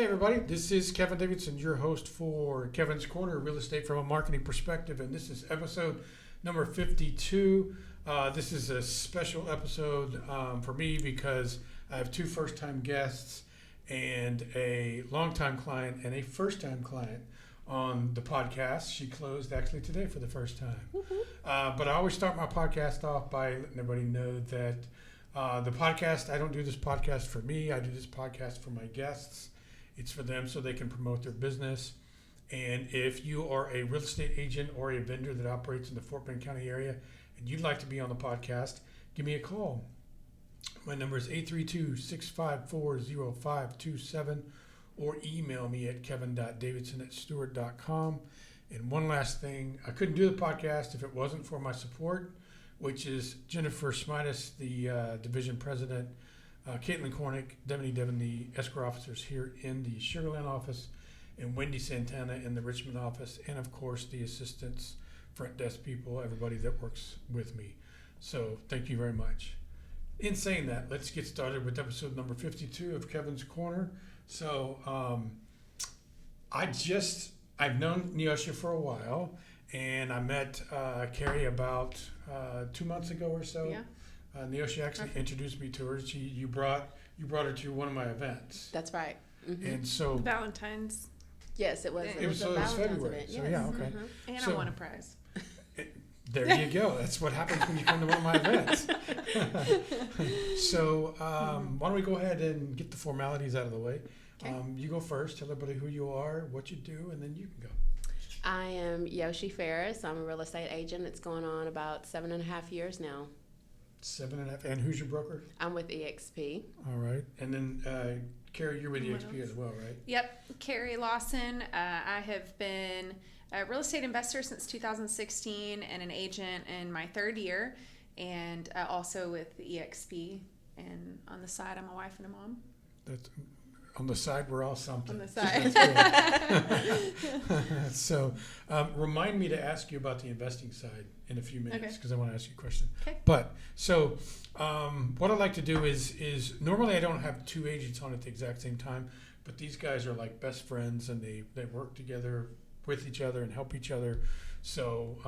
everybody, this is Kevin Davidson, your host for Kevin's Corner, Real Estate from a Marketing Perspective, and this is episode number 52. This is a special episode for me because I have two first-time guests and a long-time client and a first-time client on the podcast. She closed actually today for the first time. But I always start my podcast off by letting everybody know that the podcast, I don't do this podcast for me. I do this podcast for my guests. It's for them so they can promote their business. And if you are a real estate agent or a vendor that operates in the Fort Bend County area and you'd like to be on the podcast, give me a call. My number is 832-654-0527 or email me at kevin.davidson@stewart.com. And one last thing, I couldn't do the podcast if it wasn't for my support, which is Jennifer Smidas, the division president, Caitlin Cornick, Deputy Devin, the escrow officers here in the Sugar Land office, and Wendy Santana in the Richmond office, and of course the assistants, front desk people, everybody that works with me. So thank you very much. In saying that, let's get started with episode number 52 of Kevin's Corner. So I've known Yoshii for a while, and I met Carie about 2 months ago or so. Yeah. Yoshii actually introduced me to her. You brought her to one of my events. That's right. Mm-hmm. And so Valentine's. Yes, it was. It It was a was Valentine's February. event. So Yes. yeah, okay. Mm-hmm. And So- I won a prize. There you go. That's what happens when you come to one of my events. So why don't we go ahead and get the formalities out of the way. Okay. You go first. Tell everybody who you are, what you do, and then you can go. I am Yoshii Ferris. I'm a real estate agent. It's going on about 7.5 years now. 7.5. And who's your broker? I'm with EXP. All right. And then Carie, you're with What EXP else? as well, right? Yep, Carie Lawson. I have been a real estate investor since 2016 and an agent in my third year, and also with EXP. And on the side, I'm a wife and a mom. That's on the side. We're all something. On the side. That's good. So remind me to ask you about the investing side in a few minutes because I want to ask you a question. Okay. But so what I'd like to do is normally I don't have two agents on at the exact same time, but these guys are like best friends and they work together with each other and help each other. So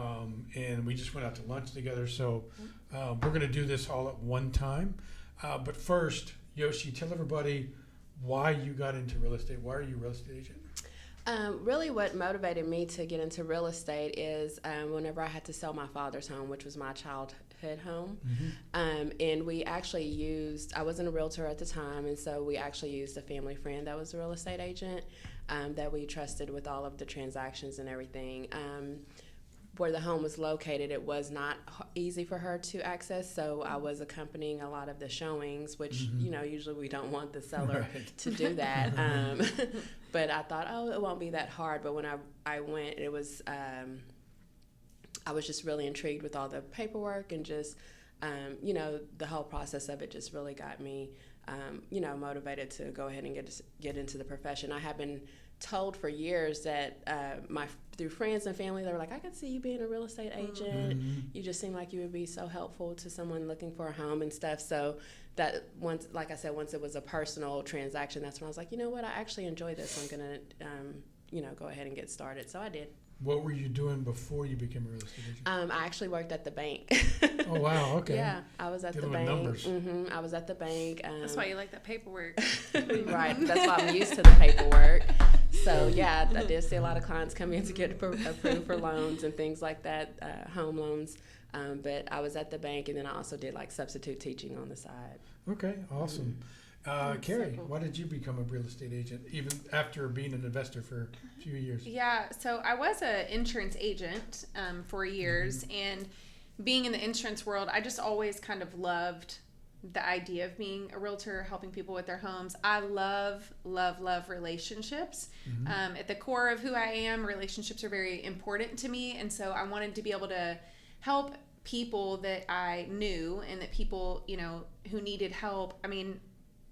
and we just went out to lunch together. So we're going to do this all at one time. But first, Yoshii, tell everybody why you got into real estate. Why are you a real estate agent? Really what motivated me to get into real estate is whenever I had to sell my father's home, which was my childhood home. Mm-hmm. And we actually I wasn't a realtor at the time, and so we actually used a family friend that was a real estate agent that we trusted with all of the transactions and everything. Where the home was located, it was not easy for her to access, so I was accompanying a lot of the showings, which, usually we don't want the seller to do that. But I thought, it won't be that hard. But when I went, it was, I was just really intrigued with all the paperwork and just, the whole process of it just really got me, motivated to go ahead and get into the profession. I have been told for years that through friends and family, they were like, I could see you being a real estate agent. Mm-hmm. You just seem like you would be so helpful to someone looking for a home and stuff. So that once it was a personal transaction, that's when I was like, you know what, I actually enjoy this. I'm gonna go ahead and get started. So I did. What were you doing before you became a real estate agent? I actually worked at the bank. Oh, wow, okay. Yeah, I was at Dealing the with bank. numbers. Mm-hmm, I was at the bank. That's why you like that paperwork. Right, that's why I'm used to the paperwork. So yeah, I did see a lot of clients come in to get approved for loans and things like that, home loans. But I was at the bank, and then I also did like substitute teaching on the side. Okay, awesome. Carie, why did you become a real estate agent, even after being an investor for a few years? Yeah, so I was an insurance agent for years, and being in the insurance world, I just always kind of loved the idea of being a realtor, helping people with their homes. I love relationships. Mm-hmm. At the core of who I am, relationships are very important to me, and so I wanted to be able to help people that I knew and that people, who needed help. I mean,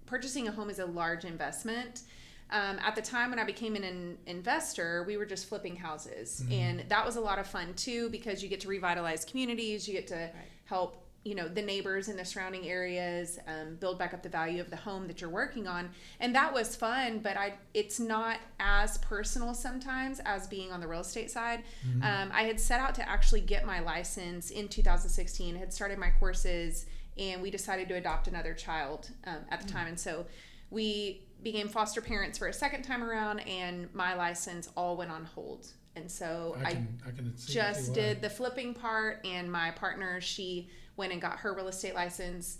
purchasing a home is a large investment. At the time when I became an investor, we were just flipping houses. Mm-hmm. And that was a lot of fun too, because you get to revitalize communities, you get to help, the neighbors in the surrounding areas, build back up the value of the home that you're working on. And that was fun, but it's not as personal sometimes as being on the real estate side. I had set out to actually get my license in 2016, had started my courses, and we decided to adopt another child at the time. And so we became foster parents for a second time around, and my license all went on hold. And so I can just did the flipping part, and my partner, she went and got her real estate license.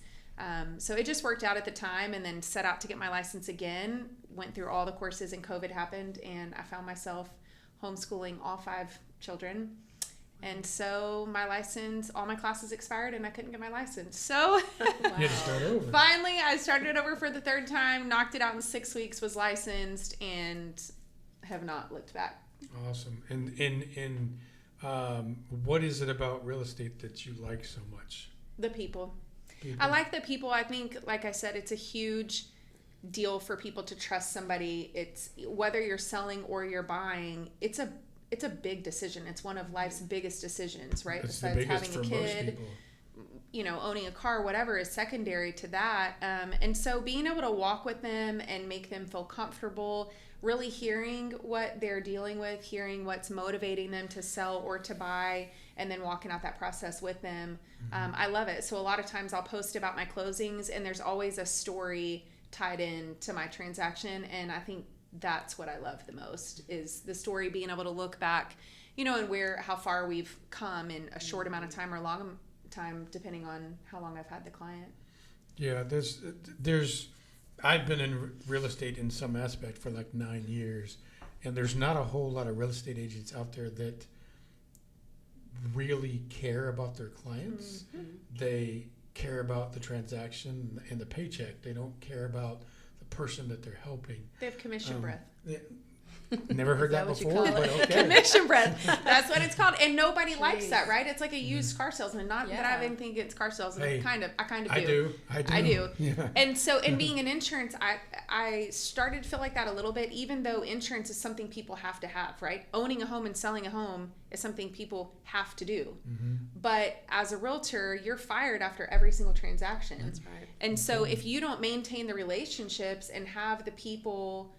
So it just worked out at the time, and then set out to get my license again, went through all the courses, and COVID happened, and I found myself homeschooling all 5 children. And so my license, all my classes expired, and I couldn't get my license. So You had to start over. Finally, I started it over for the 3rd time, knocked it out in 6 weeks, was licensed, and have not looked back. Awesome. And what is it about real estate that you like so much? The people. I like the people. I think, like I said, it's a huge deal for people to trust somebody. It's whether you're selling or you're buying, it's a big decision. It's one of life's biggest decisions, right? It's the Besides biggest having a for most kid, people. Owning a car, whatever is secondary to that. And so being able to walk with them and make them feel comfortable, really hearing what they're dealing with, hearing what's motivating them to sell or to buy, and then walking out that process with them. I love it. So a lot of times I'll post about my closings, and there's always a story tied in to my transaction. And I think that's what I love the most, is the story, being able to look back, and how far we've come in a short amount of time or a long time, depending on how long I've had the client. Yeah, I've been in real estate in some aspect for like 9 years, and there's not a whole lot of real estate agents out there that really care about their clients. They care about the transaction and the paycheck. They don't care about the person that they're helping. They have commission breath. Never heard that what you before, call but it? okay. Commission breath. That's what it's called. And nobody likes that, right? It's like a used car salesman. Not that I even think it's car salesman. Hey, I kind of I do. I do. Yeah. And so, in being in insurance, I started to feel like that a little bit, even though insurance is something people have to have, right? Owning a home and selling a home is something people have to do. But as a realtor, you're fired after every single transaction. That's right. And so if you don't maintain the relationships and have the people,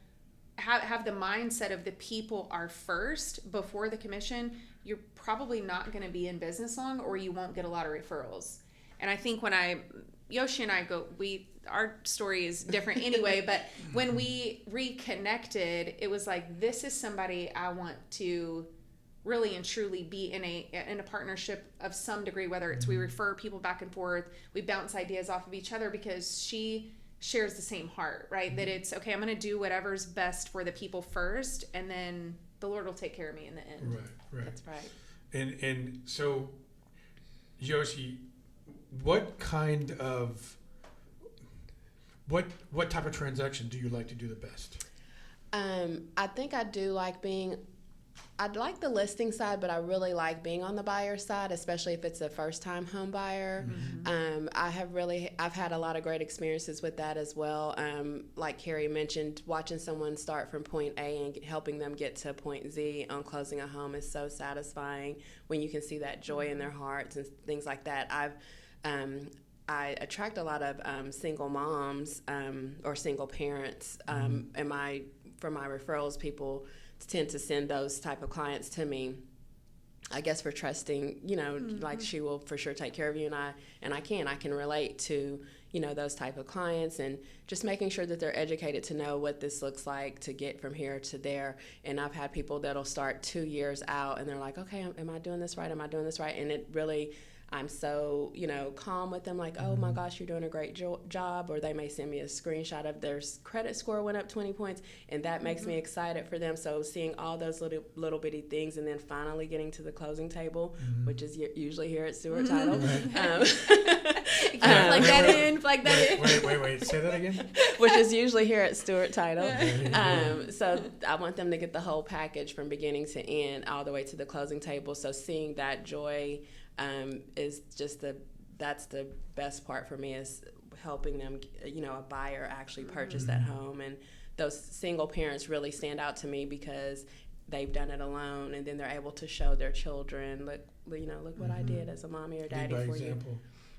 have the mindset of the people are first before the commission, you're probably not going to be in business long, or you won't get a lot of referrals. And I think when Yoshii and I our story is different anyway, but when we reconnected, it was like, this is somebody I want to really and truly be in a partnership of some degree, whether it's we refer people back and forth, we bounce ideas off of each other, because she shares the same heart, right? That it's okay, I'm going to do whatever's best for the people first, and then the Lord will take care of me in the end. Right. That's right. And so, Yoshii, what type of transaction do you like to do the best? I think I do like I'd like the listing side, but I really like being on the buyer side, especially if it's a first-time home buyer. I've had a lot of great experiences with that as well. Like Carie mentioned, watching someone start from point A and helping them get to point Z on closing a home is so satisfying when you can see that joy in their hearts and things like that. I attract a lot of single moms or single parents, and for my referrals, people tend to send those type of clients to me, I guess, for trusting, like she will for sure take care of you, and I can relate to, those type of clients, and just making sure that they're educated to know what this looks like to get from here to there. And I've had people that'll start 2 years out, and they're like, okay, am I doing this right? Am I doing this right? And it really, I'm so, calm with them, like, oh my gosh, you're doing a great job. Or they may send me a screenshot of their credit score went up 20 points, and that makes me excited for them. So seeing all those little bitty things, and then finally getting to the closing table, which is usually here at Stewart Title. Plug that in. Wait, say that again? Which is usually here at Stewart Title. So I want them to get the whole package from beginning to end, all the way to the closing table. So seeing that joy is just that's the best part for me, is helping them, a buyer actually purchase that home. And those single parents really stand out to me because they've done it alone, and then they're able to show their children, look what I did as a mommy or daddy for example.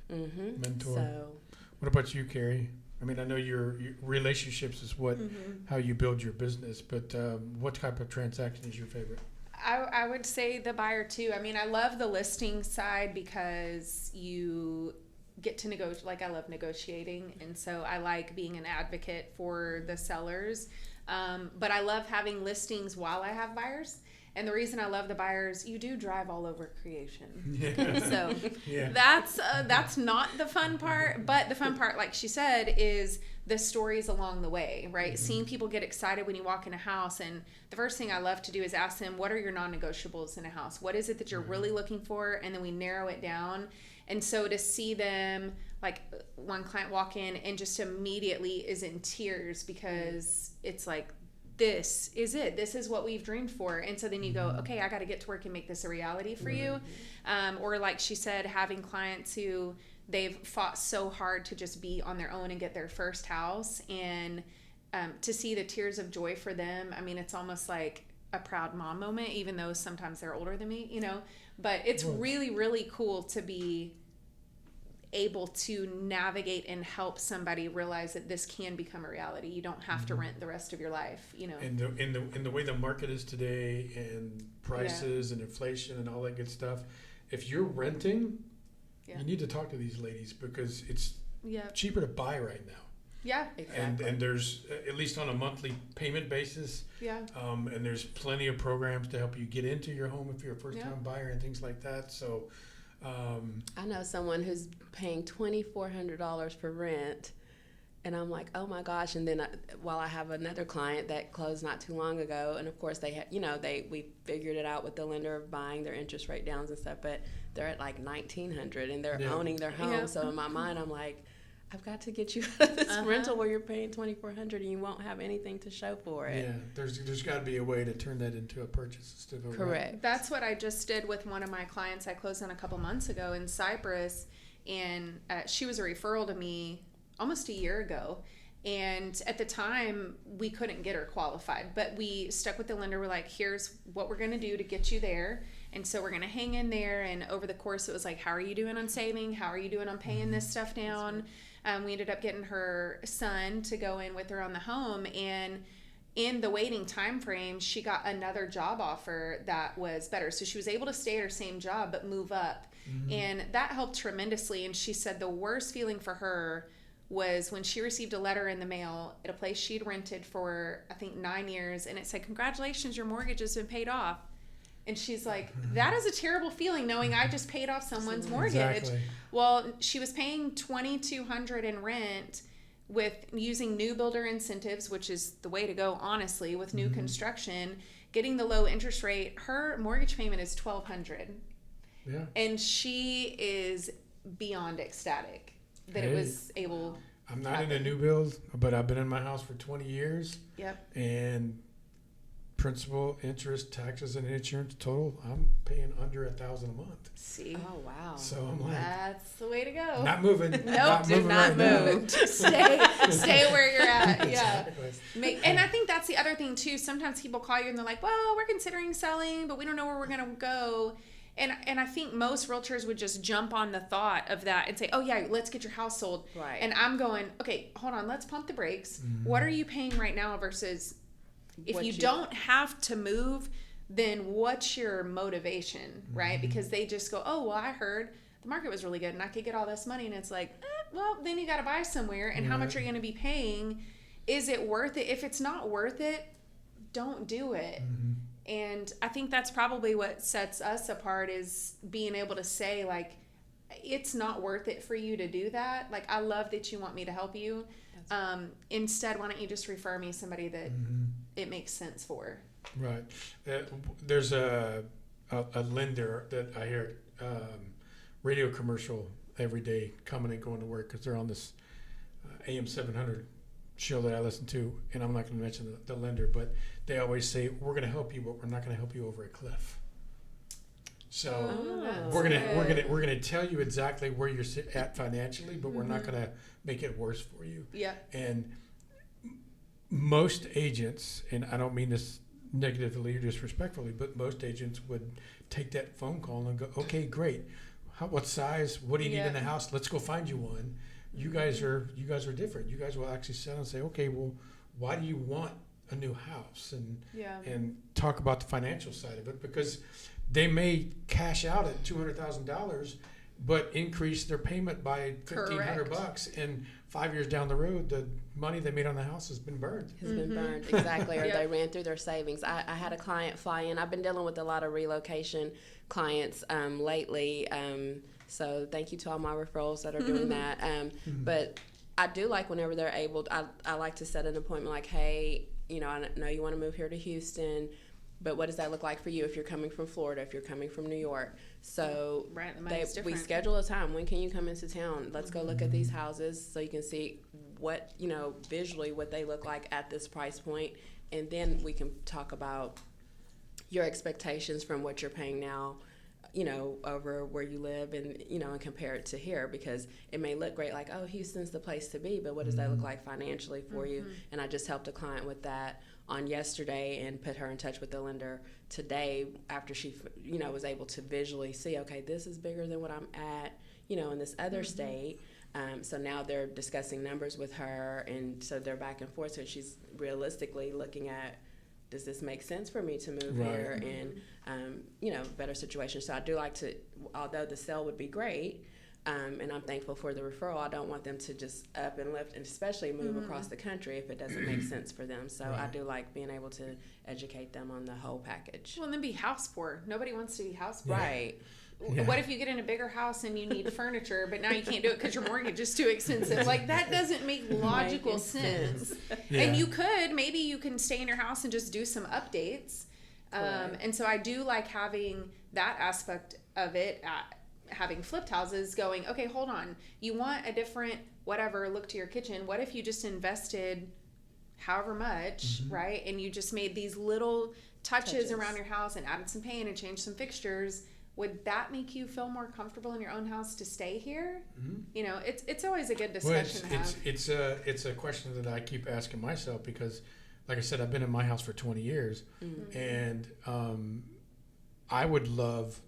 you. mentor. So, What about you, Carie? I mean, I know your relationships is what how you build your business, but what type of transaction is your favorite? I would say the buyer too. I mean, I love the listing side because you get to negotiate. Like, I love negotiating, and so I like being an advocate for the sellers. But I love having listings while I have buyers. And the reason I love the buyers, you do drive all over creation. Yeah. So Yeah. that's not the fun part. But the fun part, like she said, is the stories along the way, right? Seeing people get excited when you walk in a house. And the first thing I love to do is ask them, what are your non-negotiables in a house? What is it that you're really looking for? And then we narrow it down. And so to see them, like one client walk in and just immediately is in tears because it's like, this is it. This is what we've dreamed for. And so then you go, okay, I got to get to work and make this a reality for you. Or like she said, having clients who they've fought so hard to just be on their own and get their first house, and to see the tears of joy for them. I mean, it's almost like a proud mom moment, even though sometimes they're older than me, but it's really, really cool to be able to navigate and help somebody realize that this can become a reality. You don't have to rent the rest of your life, And in the way the market is today, and prices and inflation and all that good stuff, if you're renting, you need to talk to these ladies because it's cheaper to buy right now. Yeah, exactly. And there's at least on a monthly payment basis. Yeah. And there's plenty of programs to help you get into your home if you're a first-time buyer and things like that. So. I know someone who's paying $2,400 for rent, and I'm like, oh my gosh. And then while I have another client that closed not too long ago, and of course we figured it out with the lender of buying their interest rate downs and stuff, but they're at like $1,900 and they're owning their home. Yeah. So in my mind, I'm like, I've got to get you out of this rental where you're paying $2,400 and you won't have anything to show for it. Yeah, there's got to be a way to turn that into a purchase instead of correct. That's what I just did with one of my clients I closed on a couple months ago in Cyprus, and she was a referral to me almost a year ago. And at the time, we couldn't get her qualified, but we stuck with the lender. We're like, here's what we're going to do to get you there. And so we're going to hang in there. And over the course, it was like, how are you doing on saving? How are you doing on paying this stuff down? We ended up getting her son to go in with her on the home, and in the waiting time frame, she got another job offer that was better. So she was able to stay at her same job but move up, and that helped tremendously. And she said the worst feeling for her was when she received a letter in the mail at a place she'd rented for, I think, 9 years, and it said, congratulations, your mortgage has been paid off. And she's like, that is a terrible feeling, knowing I just paid off someone's mortgage. Exactly. Well, she was paying $2,200 in rent with using new builder incentives, which is the way to go, honestly, with new construction, getting the low interest rate. Her mortgage payment is $1,200. Yeah. And she is beyond ecstatic that it was able. I'm not in a new build, but I've been in my house for 20 years. Yep. And principal, interest, taxes, and insurance total, I'm paying under $1,000 a month. See? Oh wow! So I'm like, that's the way to go. Not moving. Nope, do not move. Stay where you're at. Yeah. Exactly. And I think that's the other thing too. Sometimes people call you and they're like, "Well, we're considering selling, but we don't know where we're gonna go." And I think most realtors would just jump on the thought of that and say, oh yeah, let's get your house sold. Right. And I'm going, okay, hold on, let's pump the brakes. What are you paying right now versus if you don't have to move, then what's your motivation, right? Because they just go, oh, well, I heard the market was really good and I could get all this money. And it's like, well, then you got to buy somewhere. And how much are you going to be paying? Is it worth it? If it's not worth it, don't do it. And I think that's probably what sets us apart, is being able to say, like, it's not worth it for you to do that. Like, I love that you want me to help you. Instead, why don't you just refer me somebody that it makes sense for? Right. There's a lender that I hear radio commercial every day coming and going to work because they're on this AM 700 show that I listen to, and I'm not going to mention the lender, but they always say, we're going to help you, but we're not going to help you over a cliff. So we're gonna tell you exactly where you're at financially, but we're not gonna make it worse for you. Yeah. And most agents, and I don't mean this negatively or disrespectfully, but most agents would take that phone call and go, okay, great. what size? What do you need in the Yeah. house? Let's go find you one. You guys are different. You guys will actually sit and say, okay, well, why do you want a new house? And talk about the financial side of it, because they may cash out at $200,000, but increase their payment by $1,500, and 5 years down the road, the money they made on the house has been burned. Has been burned, exactly, or they ran through their savings. I had a client fly in. I've been dealing with a lot of relocation clients lately, so thank you to all my referrals that are doing that. But I do like whenever they're able, I like to set an appointment like, hey, I know you want to move here to Houston, but what does that look like for you if you're coming from Florida, if you're coming from New York? So we schedule a time. When can you come into town? Let's go look at these houses so you can see what, visually what they look like at this price point. And then we can talk about your expectations from what you're paying now, over where you live, and, and compare it to here, because it may look great, like, oh, Houston's the place to be, but what does that look like financially for you? And I just helped a client with that on yesterday and put her in touch with the lender today after she, was able to visually see, okay, this is bigger than what I'm at, in this other state. So now they're discussing numbers with her, and so they're back and forth. So she's realistically looking at, does this make sense for me to move here in, better situation? So I do like to, although the sale would be great, and I'm thankful for the referral, I don't want them to just up and lift, and especially move across the country if it doesn't make sense for them. So I do like being able to educate them on the whole package. Well, and then be house poor. Nobody wants to be house poor. Right. Yeah. What if you get in a bigger house and you need furniture, but now you can't do it because your mortgage is too expensive? Like, that doesn't make logical sense. Yeah. And maybe you can stay in your house and just do some updates. And so I do like having that aspect of it, having flipped houses going, okay, hold on. You want a different whatever look to your kitchen. What if you just invested however much, right? And you just made these little touches around your house and added some paint and changed some fixtures. Would that make you feel more comfortable in your own house to stay here? It's always a good discussion to have. It's a question that I keep asking myself, because, like I said, I've been in my house for 20 years, and I would love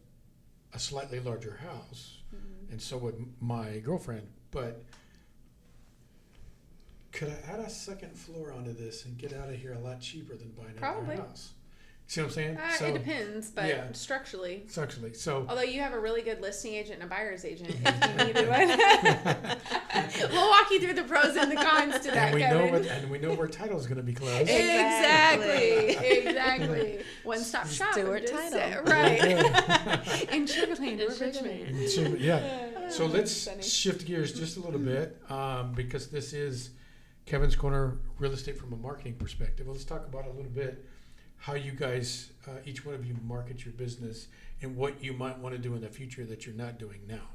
a slightly larger house, and so would my girlfriend. But could I add a second floor onto this and get out of here a lot cheaper than buying another house? See what I'm saying? It depends, but structurally. So, although you have a really good listing agent and a buyer's agent, if you needed one. We'll walk you through the pros and the cons to that, and we know where title is going to be closed. Exactly. One-stop shop. Stewart Title. Right. In Sugar Land or Richmond. Yeah. So let's shift gears just a little bit, because this is Kevin's Corner, real estate from a marketing perspective. Let's talk about a little bit how you guys, each one of you, market your business and what you might want to do in the future that you're not doing now.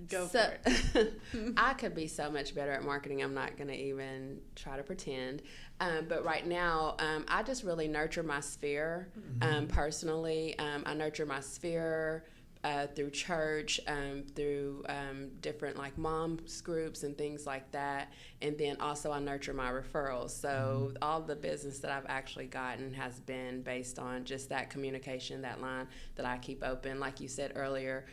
Go for it. I could be so much better at marketing. I'm not going to even try to pretend. But right now, I just really nurture my sphere personally. I nurture my sphere through church, through different like moms groups and things like that. And then also I nurture my referrals. So all the business that I've actually gotten has been based on just that communication, that line that I keep open. Like you said earlier,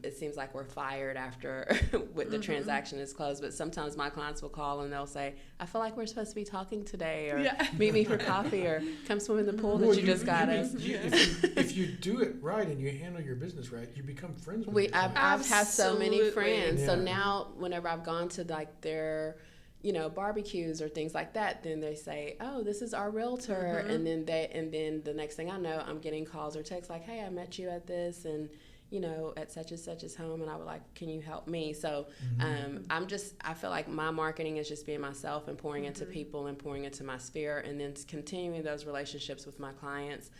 it seems like we're fired after the transaction is closed, but sometimes my clients will call and they'll say, I feel like we're supposed to be talking today, or meet me for coffee, or come swim in the pool that you just got us. If you do it right and you handle your business right, you become friends with your clients. I've had so many friends. Yeah. So now whenever I've gone to like their barbecues or things like that, then they say, oh, this is our realtor. And then the next thing I know, I'm getting calls or texts like, hey, I met you at this, and at such and such's home, and I would like, can you help me? So I feel like my marketing is just being myself and pouring into people and pouring into my sphere, and then continuing those relationships with my clients.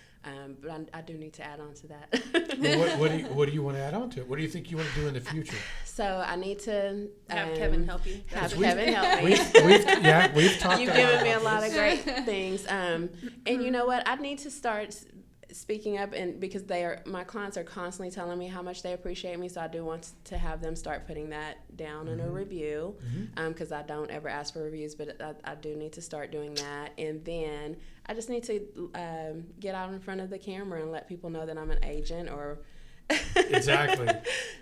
But I do need to add on to that. Well, what do you want to add on to it? What do you think you want to do in the future? So I need to have Kevin help you. Have Kevin help me. We've talked. You've given me a lot of great things. And you know what? I need to start speaking up, and because my clients are constantly telling me how much they appreciate me, so I do want to have them start putting that down in a review, because I don't ever ask for reviews, but I do need to start doing that. And then I just need to get out in front of the camera and let people know that I'm an agent, or Exactly.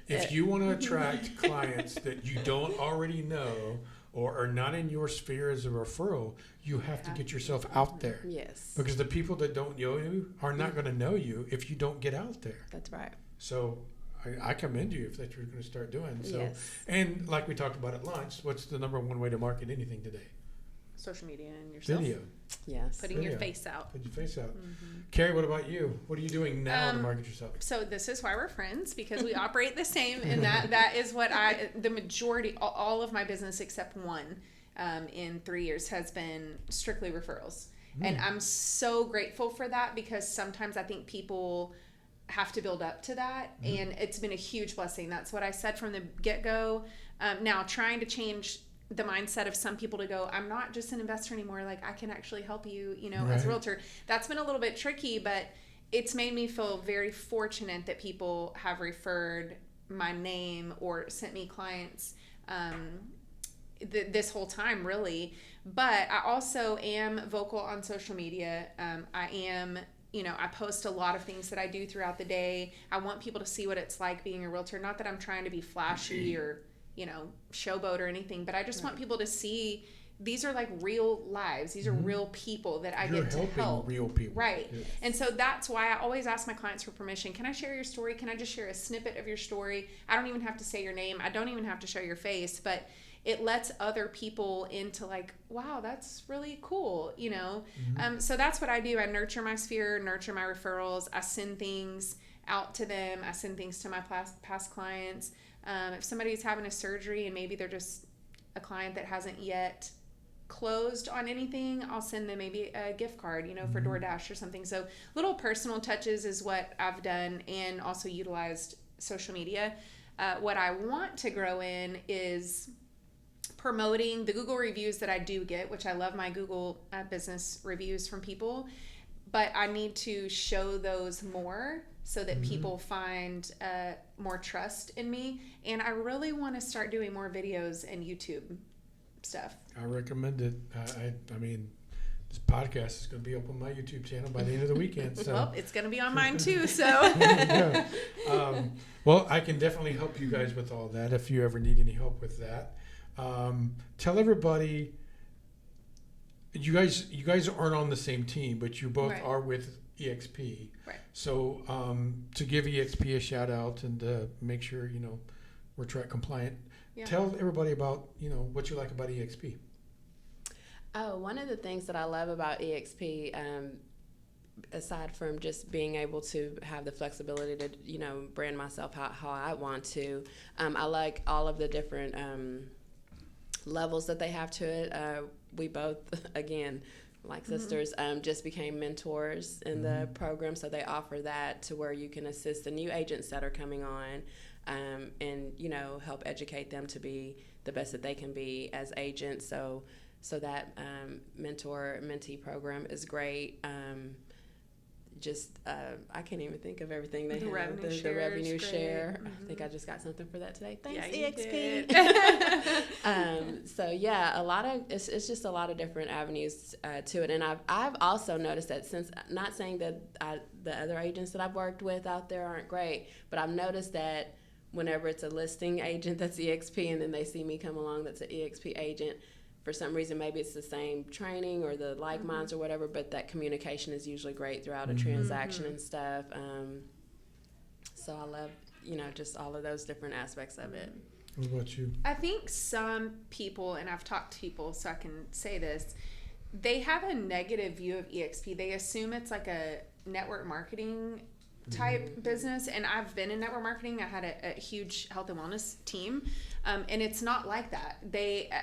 If you want to attract clients that you don't already know or are not in your sphere as a referral, you have to get yourself out there. Yes. Because the people that don't know you are not going to know you if you don't get out there. That's right. So I commend you if that's what you're going to start doing. So, Yes. And like we talked about at lunch, what's the number one way to market anything today? Social media and yourself. Video. Yes. Putting your face out. Put your face out. Carie, what about you? What are you doing now to market yourself? So this is why we're friends, because we operate the same, and that is what the majority, all of my business except one in 3 years has been strictly referrals. And I'm so grateful for that, because sometimes I think people have to build up to that, and it's been a huge blessing. That's what I said from the get-go. Now trying to change the mindset of some people to go, I'm not just an investor anymore, like I can actually help you, as a realtor. That's been a little bit tricky, but it's made me feel very fortunate that people have referred my name or sent me clients this whole time, really. But I also am vocal on social media. I am, I post a lot of things that I do throughout the day. I want people to see what it's like being a realtor. Not that I'm trying to be flashy or showboat or anything, but I just want people to see these are like real lives. These are real people that I get to help. Real people. Right. Yes. And so that's why I always ask my clients for permission. Can I share your story? Can I just share a snippet of your story? I don't even have to say your name. I don't even have to show your face, but it lets other people into like, wow, that's really cool, So that's what I do. I nurture my sphere, nurture my referrals. I send things out to them. I send things to my past clients. If somebody's having a surgery and maybe they're just a client that hasn't yet closed on anything, I'll send them maybe a gift card, for DoorDash or something. So little personal touches is what I've done, and also utilized social media. What I want to grow in is promoting the Google reviews that I do get, which I love my Google business reviews from people, but I need to show those more so that people find more trust in me. And I really want to start doing more videos and YouTube stuff. I recommend it. I mean, this podcast is going to be up on my YouTube channel by the end of the weekend. So. Well, it's going to be on mine too. So. Well, I can definitely help you guys with all that if you ever need any help with that. Tell everybody, you guys aren't on the same team, but you both are with EXP. Right. So to give EXP a shout out and make sure we're track compliant. Yeah. Tell everybody about what you like about EXP. Oh, one of the things that I love about EXP, aside from just being able to have the flexibility to brand myself how I want to, I like all of the different levels that they have to it. We both, again, like sisters, just became mentors in the program, so they offer that to where you can assist the new agents that are coming on, and help educate them to be the best that they can be as agents. So that mentor-mentee program is great. I can't even think of everything they have. The revenue share. I think I just got something for that today. Thanks, EXP. So yeah, it's just a lot of different avenues to it, and I've also noticed that, since, not saying that the other agents that I've worked with out there aren't great, but I've noticed that whenever it's a listing agent that's EXP, and then they see me come along that's an EXP agent, for some reason, maybe it's the same training or the like minds or whatever, but that communication is usually great throughout a transaction and stuff. So I love, just all of those different aspects of it. What about you? I think some people, and I've talked to people, so I can say this, they have a negative view of EXP. They assume it's like a network marketing type business, and I've been in network marketing. I had a huge health and wellness team, and it's not like that.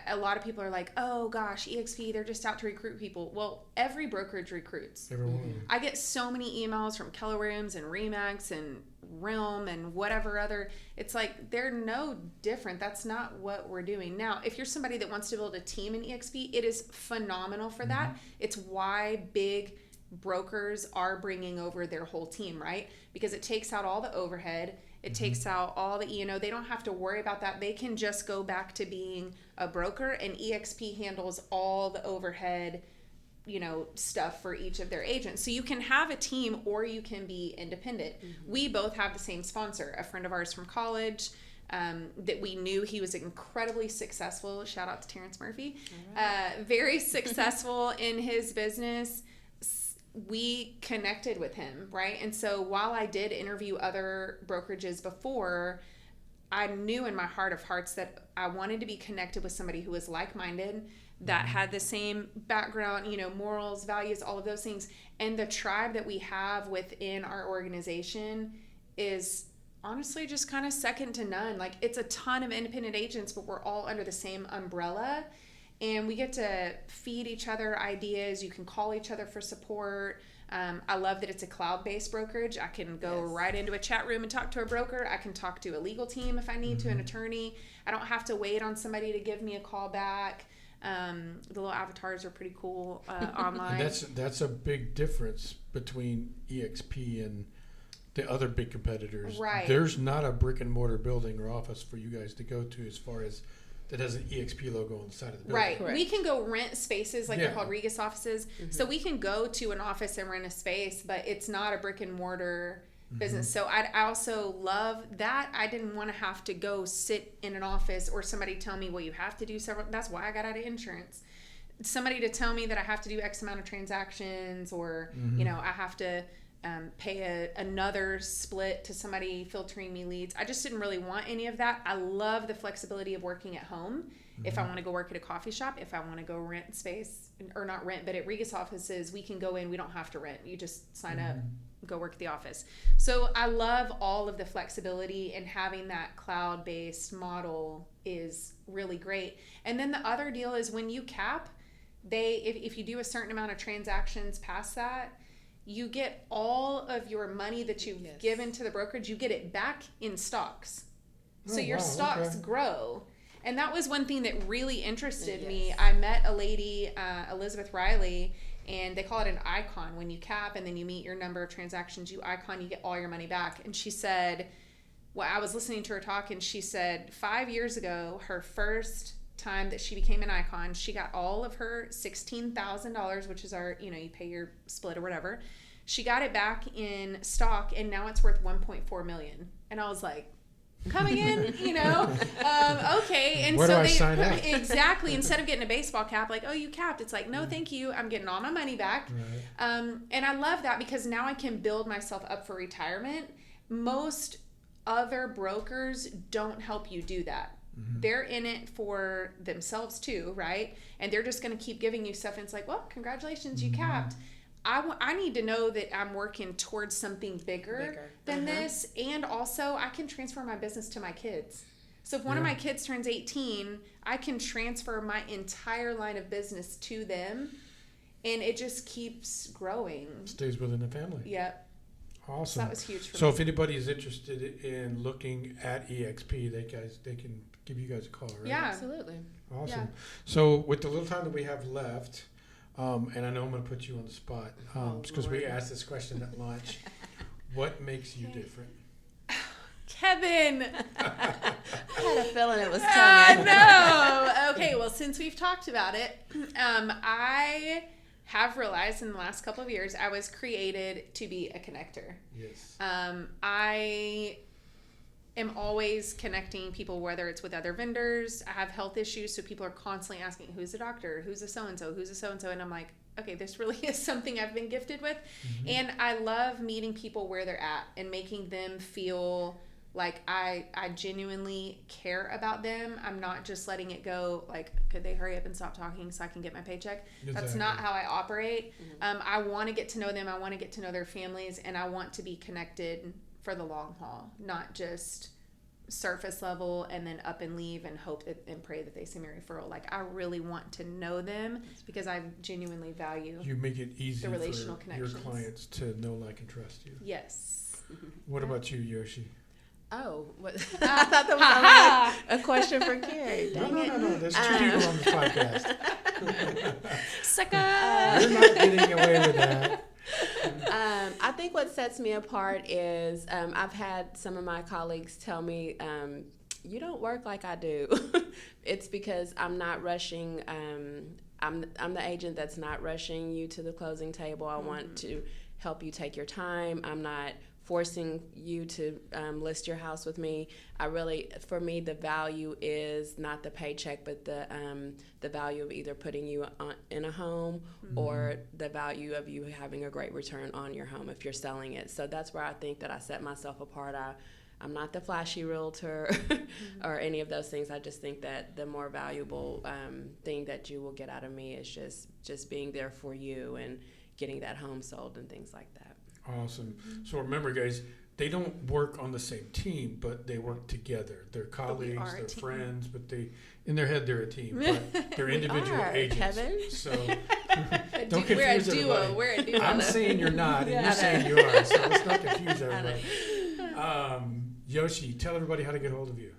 A lot of people are like, oh gosh, EXP, they're just out to recruit people. Well, every brokerage recruits. Everyone. I get so many emails from Keller Williams and Remax and Realm and whatever other. It's like, they're no different. That's not what we're doing. Now, if you're somebody that wants to build a team in EXP, it is phenomenal for that. It's why big brokers are bringing over their whole team, right? Because it takes out all the overhead. It takes out all the E&O. They don't have to worry about that. They can just go back to being a broker, and EXP handles all the overhead stuff for each of their agents. So you can have a team or you can be independent. We both have the same sponsor, a friend of ours from college, that we knew. He was incredibly successful. Shout out to Terrence Murphy. Very successful in his business. We connected with him, right? And so while I did interview other brokerages before, I knew in my heart of hearts that I wanted to be connected with somebody who was like-minded, that had the same background, morals, values, all of those things. And the tribe that we have within our organization is honestly just kind of second to none. Like, it's a ton of independent agents, but we're all under the same umbrella, and we get to feed each other ideas. You can call each other for support. I love that it's a cloud-based brokerage. I can go right into a chat room and talk to a broker. I can talk to a legal team if I need to, an attorney. I don't have to wait on somebody to give me a call back. The little avatars are pretty cool online. And that's a big difference between EXP and the other big competitors. Right. There's not a brick and mortar building or office for you guys to go to as far as that has an EXP logo on the side of the building. Right. Correct. We can go rent spaces, like they're called Regus offices. So we can go to an office and rent a space, but it's not a brick and mortar business. So I also love that. I didn't want to have to go sit in an office or somebody tell me, well, you have to do several. That's why I got out of insurance. Somebody to tell me that I have to do X amount of transactions, or I have to pay another split to somebody filtering me leads. I just didn't really want any of that. I love the flexibility of working at home. If I want to go work at a coffee shop, if I want to go rent space, or not rent, but at Regus offices, we can go in. We don't have to rent. You just sign up, go work at the office. So I love all of the flexibility, and having that cloud-based model is really great. And then the other deal is when you cap, if you do a certain amount of transactions past that, you get all of your money that you've given to the brokerage, you get it back in stocks. So your stocks grow. And that was one thing that really interested me. I met a lady, Elizabeth Riley, and they call it an icon. When you cap and then you meet your number of transactions, you icon, you get all your money back. And she said, well, I was listening to her talk, and she said 5 years ago, her first time that she became an icon, she got all of her $16,000, which is our, you pay your split or whatever. She got it back in stock, and now it's worth $1.4 million. And I was like, coming in, okay. And where so do I sign up? Exactly. Instead of getting a baseball cap, like, oh, you capped. It's like, no, thank you. I'm getting all my money back. Right. And I love that, because now I can build myself up for retirement. Most other brokers don't help you do that. They're in it for themselves too, right? And they're just going to keep giving you stuff, and it's like, well, congratulations, you capped. I need to know that I'm working towards something bigger than this, and also I can transfer my business to my kids. So if one of my kids turns 18, I can transfer my entire line of business to them, and it just keeps growing. Stays within the family. Yep. Awesome. So that was huge for me. So if anybody is interested in looking at EXP, they can give you guys a call, right? Yeah. Absolutely. Awesome. Yeah. So with the little time that we have left, and I know I'm going to put you on the spot, because we asked this question at lunch. What makes you different? Kevin! I had a feeling it was coming. No! Okay, well, since we've talked about it, I have realized in the last couple of years I was created to be a connector. Yes. I am always connecting people, whether it's with other vendors. I have health issues, so people are constantly asking, who's a doctor, who's a so-and-so, who's a so-and-so, and I'm like, okay, this really is something I've been gifted with. And I love meeting people where they're at and making them feel like I genuinely care about them. I'm not just letting it go, like, could they hurry up and stop talking so I can get my paycheck? Exactly. That's not how I operate. I want to get to know them. I want to get to know their families, and I want to be connected for the long haul, not just surface level and then up and leave and hope that, and pray that they send me a referral. Like, I really want to know them because I genuinely value. You make it easy the relational for your connections. clients to know, like, and trust you. Yes. What about you, Yoshii? Oh, what? I thought that was a question for Carie. No. There's two Uh-huh. people on this podcast. Sucker! You're not getting away with that. I think what sets me apart is I've had some of my colleagues tell me, you don't work like I do. It's because I'm not rushing. I'm the agent that's not rushing you to the closing table. I want to help you take your time. I'm not forcing you to list your house with me. For me, the value is not the paycheck, but the value of either putting you in a home or the value of you having a great return on your home if you're selling it. So that's where I think that I set myself apart. I'm not the flashy realtor or any of those things. I just think that the more valuable thing that you will get out of me is just being there for you and getting that home sold and things like that. Awesome. So remember, guys, they don't work on the same team, but they work together. They're colleagues, they're friends, but in their head, they're a team. But they're individual agents. Kevin. So don't confuse we're a duo. everybody. We're a duo. I'm saying you're not, and you're saying you are. So let's not confuse everybody. Yoshii, tell everybody how to get hold of you.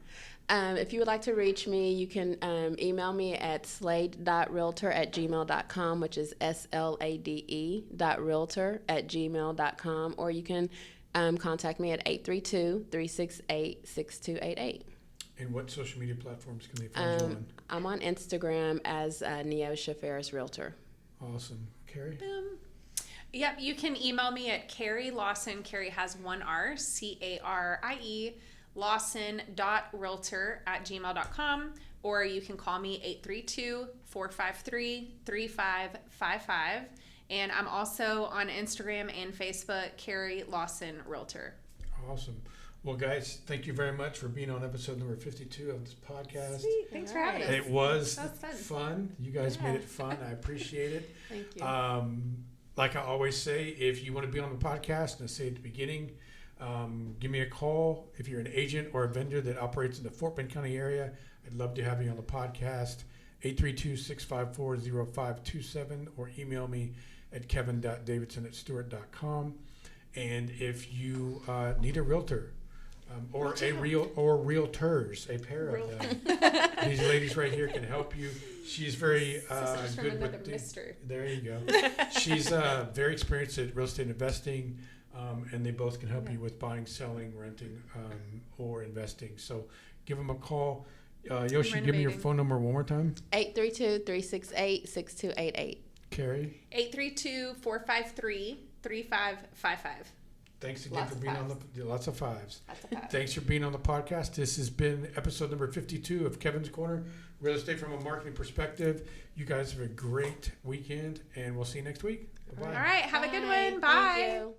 If you would like to reach me, you can email me at slade.realtor@gmail.com, which is slade.realtor@gmail.com, or you can contact me at 832-368-6288. And what social media platforms can they find you on? I'm on Instagram as Yoshii Ferris Realtor. Awesome. Carie? Yep, you can email me at Carie Lawson. Carie has one R, Carie, Lawson.realtor@gmail.com, or you can call me 832-453-3555. And I'm also on Instagram and Facebook, Carie Lawson Realtor. Awesome. Well, guys, thank you very much for being on episode number 52 of this podcast. Sweet. Thanks for having us. It was That was fun. You guys made it fun. I appreciate it. Thank you. Like I always say, if you want to be on the podcast, and I say at the beginning, give me a call. If you're an agent or a vendor that operates in the Fort Bend County area, I'd love to have you on the podcast. 832-654-0527, or email me at kevin.davidson@stewart.com. And if you need a realtor, or realtors, a pair of them, these ladies right here can help you. She's very good with there you go. She's very experienced at real estate investing, and they both can help you with buying, selling, renting, or investing. So give them a call. Yoshii, give me your phone number one more time. 832-368-6288. Carie? 832-453-3555. Thanks again for being on lots of fives. Lots of fives. Thanks for being on the podcast. This has been episode number 52 of Kevin's Corner, Real Estate from a Marketing Perspective. You guys have a great weekend, and we'll see you next week. Bye-bye. All right. Have a good one. Bye. Thank you.